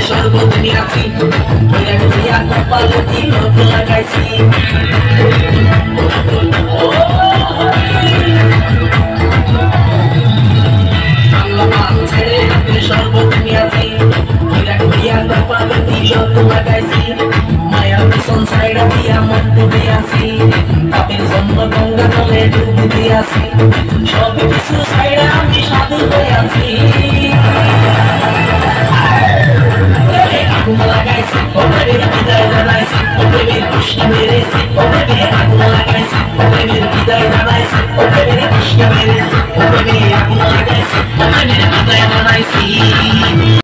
সর্বদুনিয়াছি ওয়া দুনিয়া কপালে তিলক লাগাইছি আল্লাহ ছেড়ে আপনি সর্বদুনিয়াছি ওয়া দুনিয়া কপালে তিলক লাগাইছি মায়া ভীষণ ছাইড়া দিয়া মন ডুবে আছি পাপের জন্য গঙ্গা জলে ডুবে দিয়াছি সব কিছু ছাইড়া আমি সাধু হয়ে আছি আগুন লাগাইছি প্রেমের বিদায় জানাইছি প্রেমের কৃষ্ণ মেরেছি প্রেমের আগুন লাগাইছি প্রেমের বিদায় জানাইছি প্রেমের